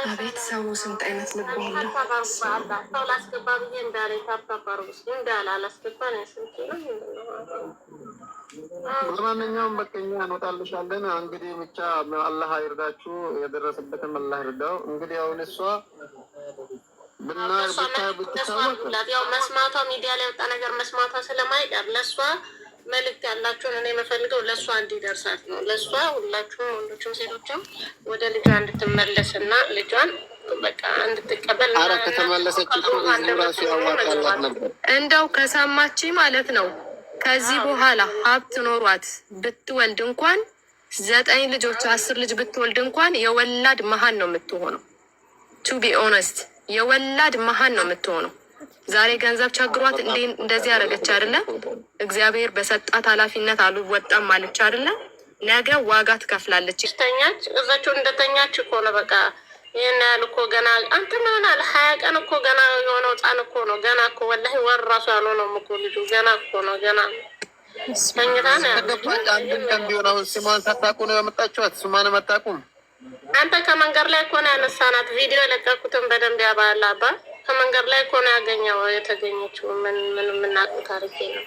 አቤት ሰው ስንት አይነት ልብ አለው። ሰው ላስገባ ብዬ እንዳለ ታፓፓርጉስ እንዳለ አላስገባ ነው ስልክ ነው። ለማንኛውም በቀኛ እንወጣልሻለን። እንግዲህ ብቻ አላህ ይርዳችሁ፣ የደረሰበትም አላህ ይርዳው። እንግዲህ አሁን እሷ ያው መስማቷ ሚዲያ ላይ ወጣ ነገር መስማቷ ስለማይቀር ለእሷ መልዕክት ያላችሁን እኔ የምፈልገው ለእሷ እንዲደርሳት ነው። ለእሷ ሁላችሁም ወንዶችም ሴቶችም ወደ ልጇ እንድትመለስ እና ልጇን በቃ እንድትቀበል ከተመለሰች ራሱ ያዋጣላት ነበር። እንደው ከሰማች ማለት ነው። ከዚህ በኋላ ሀብት ኖሯት ብትወልድ እንኳን 9 ልጆች 10 ልጅ ብትወልድ እንኳን የወላድ መሀን ነው የምትሆነው። ቱ ቢ ኦነስት የወላድ መሀን ነው የምትሆነው። ዛሬ ገንዘብ ቸግሯት እንደዚህ ያደረገች አይደለ? እግዚአብሔር በሰጣት ኃላፊነት አልወጣም ማለች አይደለ? ነገ ዋጋ ትከፍላለች። ተኛች እዛቸው እንደተኛች እኮ ነው በቃ ይህን ያህል እኮ ገና አንተ ምናል 20 ቀን እኮ ገና የሆነው ህፃን እኮ ነው። ገና እኮ ወላሂ ወር ራሱ ያልሆነው እኮ ልጁ ገና እኮ ነው። ገና ተኝታ ነው። አንድን ቀን ቢሆን አሁን ስሟን ሳታውቁ ነው ያመጣችኋት። ስሟንም አታውቁም። አንተ ከመንገድ ላይ እኮ ነው ያነሳናት። ቪዲዮ የለቀኩትን በደንብ ያባላ አባ ከመንገድ ላይ እኮ ነው ያገኘው የተገኘችው። ምን የምናውቀው ታሪክ ነው።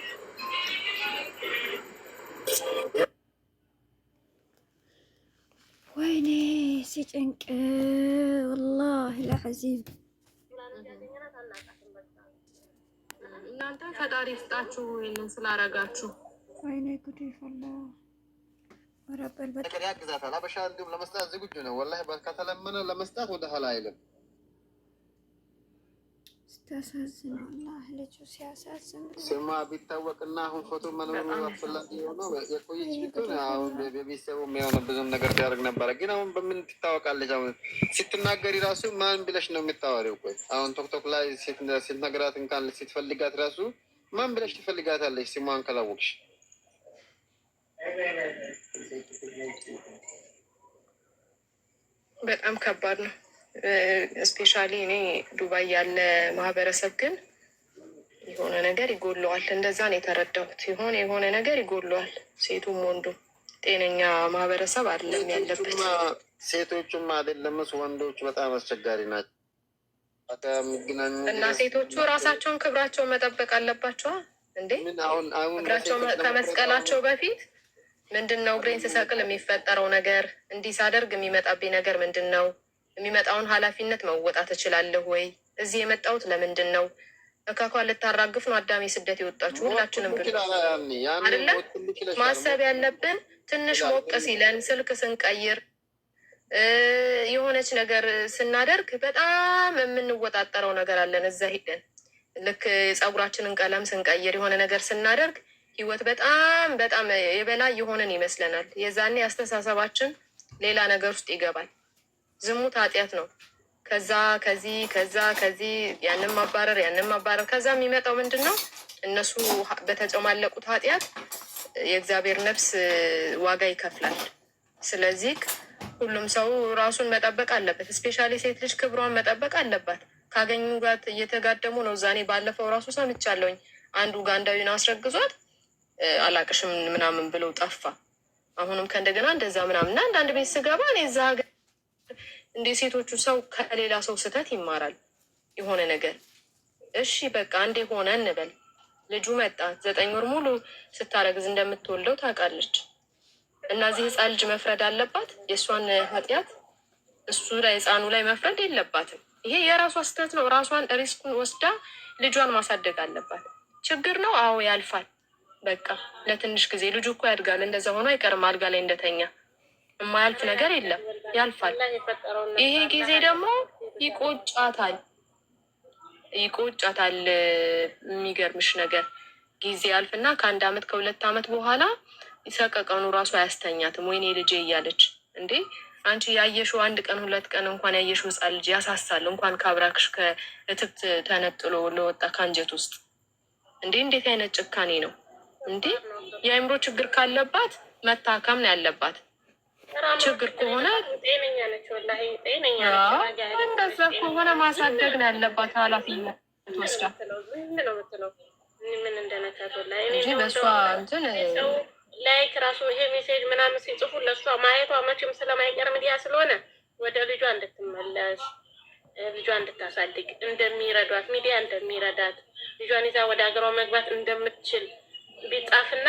ወይኔ ሲጨንቅ ወላሂ ለሐዚም እናንተ ፈጣሪ ይስጣችሁ ይሄንን ስላረጋችሁ። ወይኔ ጉድ ፈላ ወረበል በቃ ያግዛታል። አበሻ እንዲሁም ለመስጣት ዝግጁ ነው። ወላሂ ከተለመነ ለመስጣት ወደ ኋላ አይልም። ስታሳዝን ወላሂ ልጁ ሲያሳዝን ስማ ቢታወቅና አሁን ፎቶ መኖሩ አስፈላጊ የሆነው የቆየች ቢሆን አሁን በቤተሰቡ የሆነ ብዙም ነገር ሲያደርግ ነበረ። ግን አሁን በምን ትታወቃለች? አሁን ስትናገሪ ራሱ ማን ብለሽ ነው የምታወሪው? ቆይ አሁን ቶክቶክ ላይ ስትነግራት እንኳን ስትፈልጋት ራሱ ማን ብለሽ ትፈልጋታለች? ስሟን ካላወቅሽ በጣም ከባድ ነው። ስፔሻሊ እኔ ዱባይ ያለ ማህበረሰብ ግን የሆነ ነገር ይጎለዋል። እንደዛ ነው የተረዳሁት። የሆነ ነገር ይጎለዋል። ሴቱም ወንዱም ጤነኛ ማህበረሰብ አይደለም ያለበት። ሴቶቹም አይደለም ወንዶች በጣም አስቸጋሪ ናቸው። እና ሴቶቹ ራሳቸውን ክብራቸውን መጠበቅ አለባቸዋ እንዴ! እግራቸው ከመስቀላቸው በፊት ምንድን ነው እግሬን ስሰቅል የሚፈጠረው ነገር፣ እንዲህ ሳደርግ የሚመጣብኝ ነገር ምንድን ነው? የሚመጣውን ኃላፊነት መወጣት እችላለሁ ወይ? እዚህ የመጣሁት ለምንድን ነው? እካኳ ልታራግፍ ነው አዳሜ ስደት የወጣችሁ ሁላችንም ብሎ አይደለም ማሰብ ያለብን። ትንሽ ሞቅ ሲለን ስልክ ስንቀይር የሆነች ነገር ስናደርግ በጣም የምንወጣጠረው ነገር አለን። እዛ ሂደን ልክ ፀጉራችንን ቀለም ስንቀይር የሆነ ነገር ስናደርግ ህይወት በጣም በጣም የበላይ የሆነን ይመስለናል። የዛኔ አስተሳሰባችን ሌላ ነገር ውስጥ ይገባል። ዝሙት ኃጢአት ነው። ከዚህ ያንን ማባረር ከዛ የሚመጣው ምንድን ነው? እነሱ በተጨማለቁት ኃጢአት የእግዚአብሔር ነፍስ ዋጋ ይከፍላል። ስለዚህ ሁሉም ሰው ራሱን መጠበቅ አለበት። ስፔሻሊ ሴት ልጅ ክብሯን መጠበቅ አለባት። ካገኙ ጋር እየተጋደሙ ነው። ዛኔ ባለፈው ራሱ ሰምቻለሁኝ። አንዱ ኡጋንዳዊን አስረግዟት አላቅሽም ምናምን ብለው ጠፋ። አሁንም ከእንደገና እንደዛ ምናምን እና አንዳንድ ቤት ስገባ እኔ እዛ ሀገር እንደ ሴቶቹ ሰው ከሌላ ሰው ስህተት ይማራል የሆነ ነገር። እሺ በቃ አንዴ ሆነ እንበል። ልጁ መጣ 9 ወር ሙሉ ስታረግዝ እንደምትወልደው ታውቃለች። እና እዚህ ህፃን ልጅ መፍረድ አለባት? የእሷን ኃጢአት እሱ ላይ ህፃኑ ላይ መፍረድ የለባትም። ይሄ የራሷ ስህተት ነው። ራሷን ሪስኩን ወስዳ ልጇን ማሳደግ አለባት። ችግር ነው። አዎ ያልፋል። በቃ ለትንሽ ጊዜ ልጁ እኮ ያድጋል። እንደዛ ሆኖ አይቀርም አልጋ ላይ እንደተኛ። የማያልፍ ነገር የለም፣ ያልፋል። ይሄ ጊዜ ደግሞ ይቆጫታል። የሚገርምሽ ነገር ጊዜ ያልፍና ከ1 አመት ከ2 አመት በኋላ ሰቀቀኑ ራሱ አያስተኛትም። ወይኔ ልጄ እያለች እንዴ! አንቺ ያየሽው 1 ቀን 2 ቀን እንኳን ያየሽው ህፃን ልጅ ያሳሳል። እንኳን ካብራክሽ ከእትብት ተነጥሎ ለወጣ ከአንጀት ውስጥ እንዴ! እንዴት አይነት ጭካኔ ነው እንዴ! የአእምሮ ችግር ካለባት መታከም ነው ያለባት። ችግር ከሆነ እንደዛ ከሆነ ማሳደግ ነው ያለባት። ኃላፊነት ወስዳ እንጂ በእሷ እንትን ላይክ ራሱ ይሄ ሜሴጅ ምናምን ሲጽፉ ለእሷ ማየቷ መቼም ስለማይቀር ሚዲያ ስለሆነ ወደ ልጇ እንድትመለስ ልጇ እንድታሳድግ እንደሚረዷት ሚዲያ እንደሚረዳት ልጇን ይዛ ወደ ሀገሯ መግባት እንደምትችል ቢጻፍና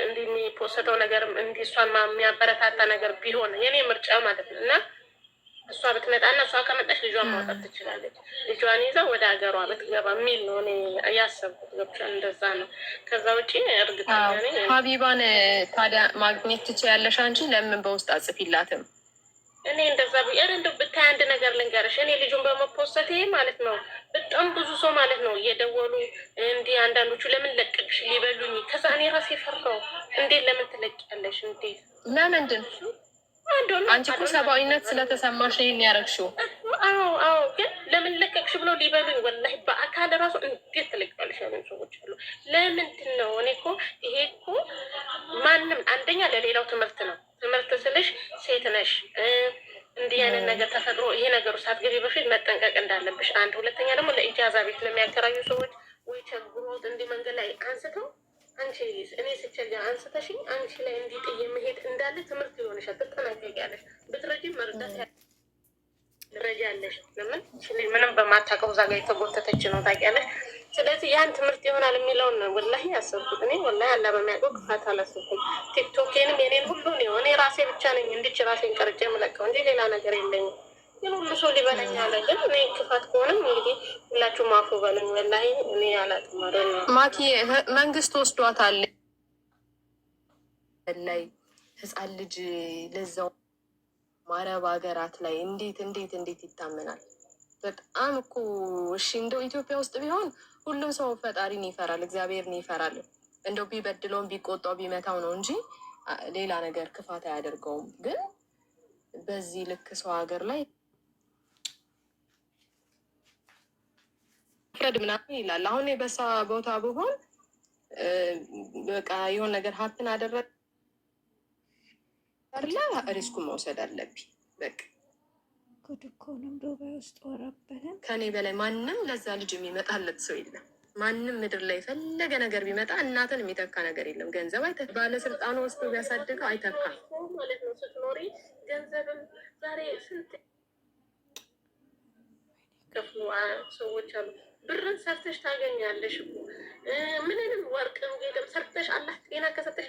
እንዲህ የሚፖሰተው ነገር እንዲህ እሷን የሚያበረታታ ነገር ቢሆን የኔ ምርጫ ማለት ነው። እና እሷ ብትመጣና እሷ ከመጣች ልጇን ማውጣት ትችላለች። ልጇን ይዛ ወደ ሀገሯ ብትገባ የሚል ነው እኔ ያሰብኩት። ገብቻል። እንደዛ ነው። ከዛ ውጭ እርግጠኛ ነኝ ሀቢባን ታዲያ ማግኘት ትችያለሽ አንቺ። ለምን በውስጥ አጽፊላትም? እኔ እንደዛ ብያር እንደው ብታይ አንድ ነገር ልንገርሽ። እኔ ልጁን በመፖሰቴ ማለት ነው በጣም ብዙ ሰው ማለት ነው እየደወሉ እንዲህ አንዳንዶቹ ለምን ለቀቅሽ ሊበሉኝ። ከዛ እኔ ራሴ ፈራው። እንዴት ለምን ትለቂያለሽ? እንዴት ለምንድን አንቺ እኮ ሰብአዊነት ስለተሰማሽ ይሄን ያደረግሽው። አዎ ግን ለምን ለቀቅሽ ብለው ሊበሉኝ። ወላሂ በአካል ራሱ እንዴት ትለቂያለሽ ያሉኝ ሰዎች አሉ። ለምንድን ነው? እኔ እኮ ይሄ እኮ ማንም አንደኛ ለሌላው ትምህርት ነው። ትምህርት ስልሽ ሴት ነሽ እንዲህ አይነት ነገር ተፈጥሮ ይሄ ነገሩ ሳትገቢ በፊት መጠንቀቅ እንዳለብሽ አንድ። ሁለተኛ ደግሞ ለኢጃዛ ቤት ለሚያከራዩ ሰዎች ወይ ቸግሮት እንዲህ መንገድ ላይ አንስተው አንቺ እኔ ስቸገር አንስተሽኝ አንቺ ላይ እንዲጥይ መሄድ እንዳለ ትምህርት ይሆንሻል። ትጠነቀቂያለሽ። ብትረጂም መርዳት ትረጃለሽ። ለምን ምንም በማታውቀው እዛ ጋ የተጎተተች ነው ታውቂያለሽ። ስለዚህ ያን ትምህርት ይሆናል የሚለውን ወላሂ ያሰብኩት እኔ ወላሂ አላ በሚያውቀው ክፋት አላሰብኩም። ቲክቶኬንም የኔን ሁሉ ነው እኔ ራሴ ብቻ ነኝ እንድች ራሴን ቀርጬ የምለቀው እንጂ ሌላ ነገር የለኝም። ግን ሁሉ ሰው ሊበለኝ አለ። ግን እኔ ክፋት ከሆነም እንግዲህ ሁላችሁም አፉ በለኝ። ወላሂ እኔ አላውቅም። ማኪ መንግስት ወስዷታል ላይ ህፃን ልጅ ለዛው ማረብ ሀገራት ላይ እንዴት ይታመናል? በጣም እኮ እሺ እንደው ኢትዮጵያ ውስጥ ቢሆን ሁሉም ሰው ፈጣሪን ይፈራል፣ እግዚአብሔርን ይፈራል። እንደው ቢበድለውም ቢቆጣው ቢመታው ነው እንጂ ሌላ ነገር ክፋት አያደርገውም። ግን በዚህ ልክ ሰው ሀገር ላይ ፍረድ ምናምን ይላል። አሁን በሳ ቦታ ብሆን በቃ የሆነ ነገር ሀፕን አደረግ ሪስኩን መውሰድ አለብኝ። በቃ ጉድ እኮ ነው። ዱባይ ውስጥ ወረበለን። ከኔ በላይ ማንም ለዛ ልጅ የሚመጣለት ሰው የለም። ማንም ምድር ላይ የፈለገ ነገር ቢመጣ እናትን የሚተካ ነገር የለም። ገንዘብ ባለስልጣኑ ወስዶ ቢያሳድገው አይተካም ማለት ነው። ስትኖሪ ገንዘብም ዛሬ ስንት ከፍሉ ሰዎች አሉ። ብርን ሰርተሽ ታገኛለሽ እኮ ምንንም ወርቅም ጌጥም ሰርተሽ አላህ ጤና ከሰጠሽ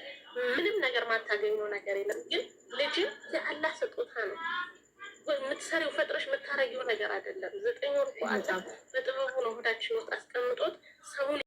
ምንም ነገር ማታገኘው ነገር የለም። ግን ልጅም የአላህ ስጦታ ነው። የምትሰሪው ፈጥረሽ የምታረጊው ነገር አይደለም። 9 ወር በጥበቡ ነው ሆዳችን ውስጥ አስቀምጦት ሰውን